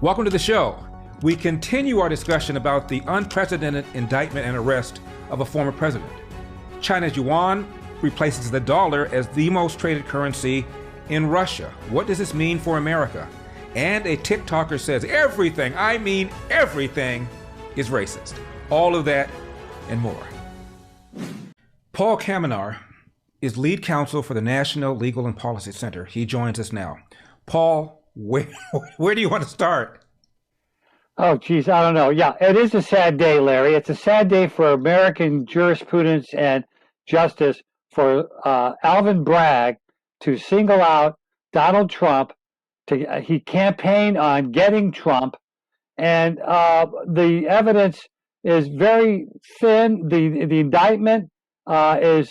Welcome to the show. We continue our discussion about the unprecedented indictment and arrest of a former president. China's yuan replaces the dollar as the most traded currency in Russia. What does this mean for America? And a TikToker says everything, I mean everything, is racist. All of that and more. Paul Kamenar is lead counsel for the National Legal and Policy Center. He joins us now. Paul, where do you want to start? Oh, geez, I don't know. Yeah, it is a sad day, Larry. It's a sad day for American jurisprudence and justice for Alvin Bragg to single out Donald Trump. He campaigned on getting Trump, and the evidence is very thin. The indictment is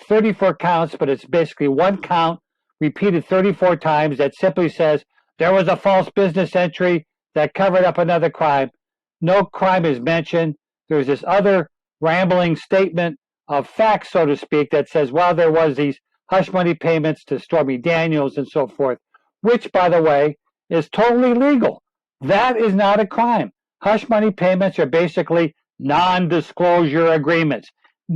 34 counts, but it's basically one count repeated 34 times that simply says there was a false business entry that covered up another crime. No crime is mentioned. There's this other rambling statement of facts, so to speak, that says, well, there was these hush money payments to Stormy Daniels and so forth, which, by the way, is totally legal. That is not a crime. Hush money payments are basically non-disclosure agreements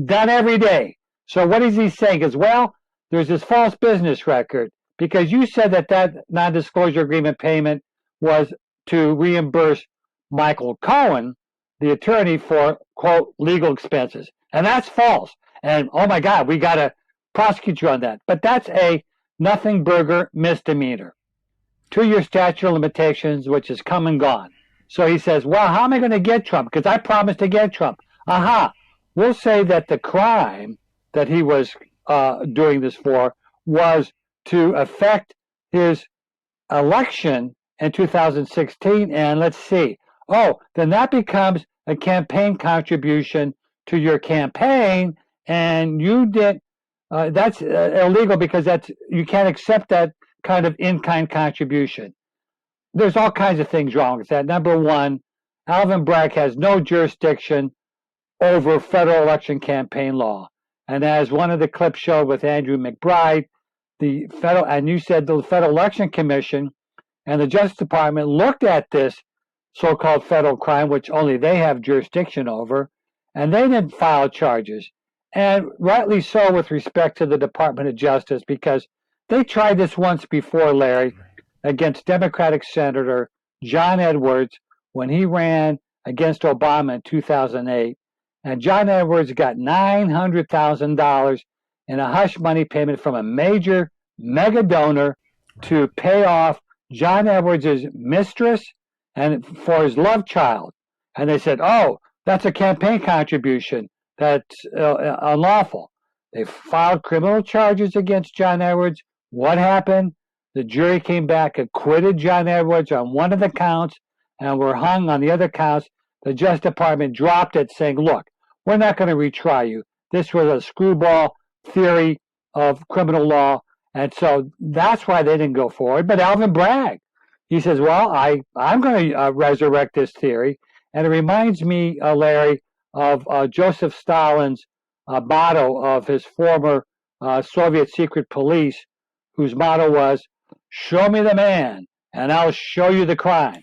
done every day. So what is he saying is, well, there's this false business record because you said that non-disclosure agreement payment was to reimburse Michael Cohen, the attorney, for, quote, legal expenses. And that's false. And, oh, my God, we got to prosecute you on that. But that's a nothing burger misdemeanor. 2-year statute of limitations, which is come and gone. So he says, well, how am I going to get Trump? Because I promised to get Trump. Aha. We'll say that the crime that he was doing this for was to affect his election in 2016. And let's see. Oh, then that becomes a campaign contribution to your campaign. And you did, that's illegal because you can't accept that kind of in-kind contribution. There's all kinds of things wrong with that. Number one, Alvin Bragg has no jurisdiction over federal election campaign law. And as one of the clips showed with Andrew McBride, and you said the Federal Election Commission and the Justice Department looked at this so-called federal crime, which only they have jurisdiction over, and they didn't file charges. And rightly so with respect to the Department of Justice, because they tried this once before, Larry, against Democratic Senator John Edwards when he ran against Obama in 2008. And John Edwards got $900,000 in a hush money payment from a major mega donor to pay off John Edwards' mistress and for his love child. And they said, oh, that's a campaign contribution. That's unlawful. They filed criminal charges against John Edwards. What happened? The jury came back, acquitted John Edwards on one of the counts, and were hung on the other counts. The Justice Department dropped it, saying, look, we're not going to retry you. This was a screwball theory of criminal law, and so that's why they didn't go forward. But Alvin Bragg, he says, well, I'm going to resurrect this theory. And it reminds me, Larry, of Joseph Stalin's motto of his former Soviet secret police, whose motto was, show me the man, and I'll show you the crime.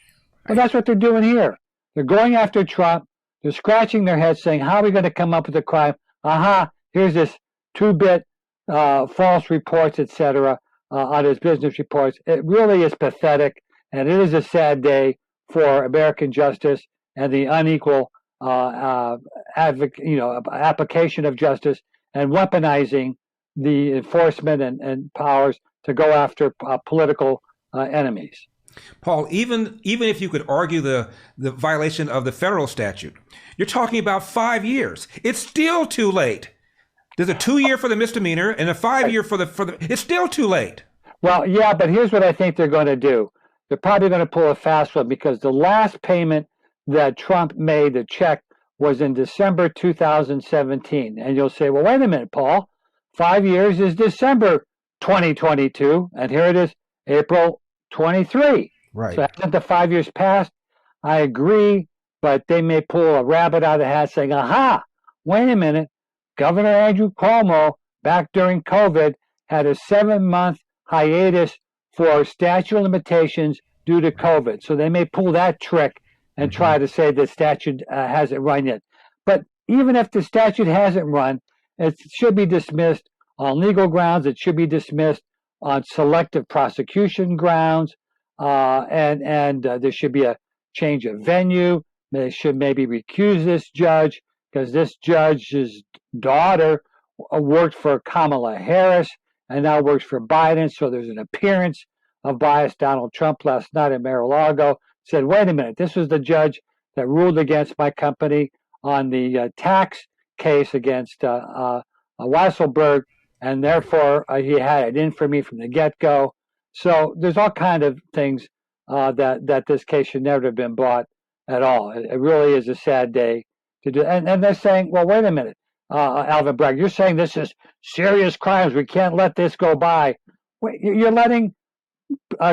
Well, that's what they're doing here. They're going after Trump. They're scratching their heads saying, how are we going to come up with a crime? Aha, here's this 2-bit false reports, etc., on his business reports. It really is pathetic, and it is a sad day for American justice and the unequal application of justice and weaponizing the enforcement and powers to go after political enemies. Paul, even if you could argue the violation of the federal statute, you're talking about 5 years. It's still too late. There's a 2-year for the misdemeanor and a 5-year for the. It's still too late. Well, yeah, but here's what I think they're going to do. They're probably going to pull a fast one because the last payment that Trump made, the check, was in December 2017. And you'll say, well, wait a minute, Paul. 5 years is December 2022, and here it is, April 23. Right. So hasn't the 5 years passed? I agree, but they may pull a rabbit out of the hat saying, aha, wait a minute. Governor Andrew Cuomo, back during COVID, had a 7-month hiatus for statute of limitations due to COVID. So they may pull that trick and try to say the statute hasn't run yet. But even if the statute hasn't run, it should be dismissed on legal grounds. It should be dismissed on selective prosecution grounds, and there should be a change of venue. They should maybe recuse this judge because this judge's daughter worked for Kamala Harris and now works for Biden. So there's an appearance of bias. Donald Trump last night in Mar-a-Lago said, wait a minute, this was the judge that ruled against my company on the tax case against Weisselberg, and therefore he had it in for me from the get-go. So there's all kind of things that this case should never have been brought at all. It really is a sad day to do. And they're saying, well, wait a minute, Alvin Bragg, you're saying this is serious crimes. We can't let this go by. Wait, you're letting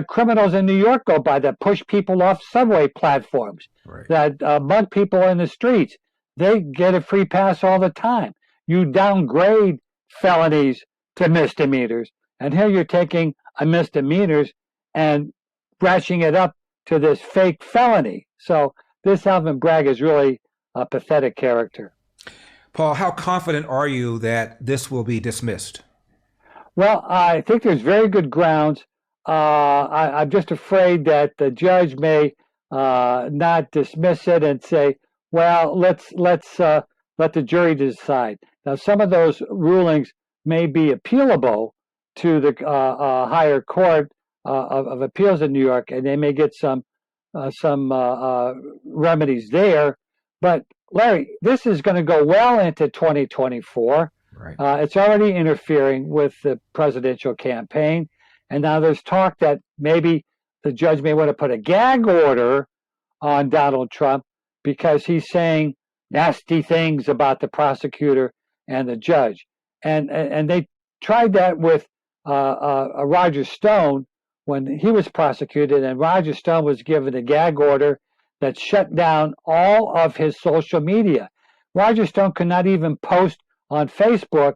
criminals in New York go by that push people off subway platforms, right, that mug people in the streets. They get a free pass all the time. You downgrade felonies to misdemeanors, and here you're taking a misdemeanors and ratcheting it up to this fake felony. So this Alvin Bragg is really a pathetic character. Paul, how confident are you that this will be dismissed? Well, I think there's very good grounds. I'm just afraid that the judge may not dismiss it and say, well, let's let the jury decide. Now, some of those rulings may be appealable to the higher court of appeals in New York, and they may get some remedies there. But Larry, this is going to go well into 2024. Right. It's already interfering with the presidential campaign. And now there's talk that maybe the judge may want to put a gag order on Donald Trump because he's saying nasty things about the prosecutor and the judge. And they tried that with Roger Stone when he was prosecuted, and Roger Stone was given a gag order that shut down all of his social media. Roger Stone could not even post on Facebook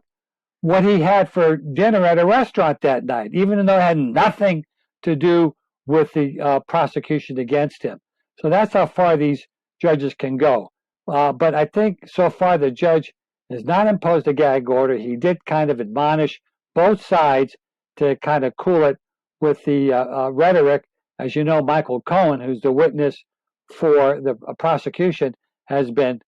what he had for dinner at a restaurant that night, even though it had nothing to do with the prosecution against him. So that's how far these judges can go. But I think so far the judge has not imposed a gag order. He did kind of admonish both sides to kind of cool it with the rhetoric. As you know, Michael Cohen, who's the witness for the prosecution, has been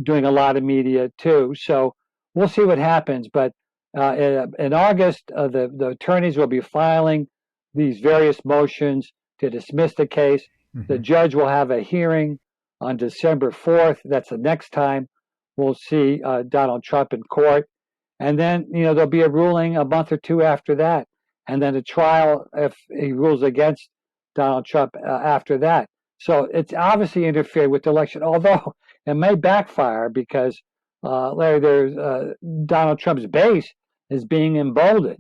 doing a lot of media too. So we'll see what happens. But in August, the attorneys will be filing these various motions to dismiss the case. Mm-hmm. The judge will have a hearing on December 4th. That's the next time we'll see Donald Trump in court. And then, there'll be a ruling a month or two after that. And then a trial if he rules against Donald Trump after that. So it's obviously interfered with the election, although it may backfire because, Larry, there's Donald Trump's base is being emboldened.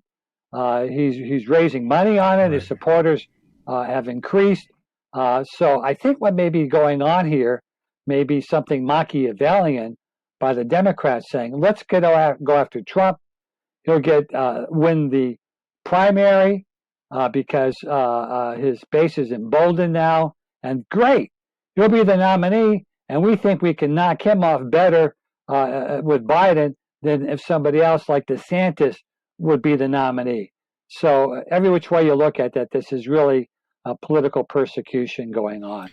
He's raising money on it. Right. His supporters have increased. So I think what may be going on here may be something Machiavellian by the Democrats saying, let's go after Trump. He'll win the primary because his base is emboldened now. And great, he'll be the nominee. And we think we can knock him off better with Biden than if somebody else like DeSantis would be the nominee. So every which way you look at that, this is really a political persecution going on.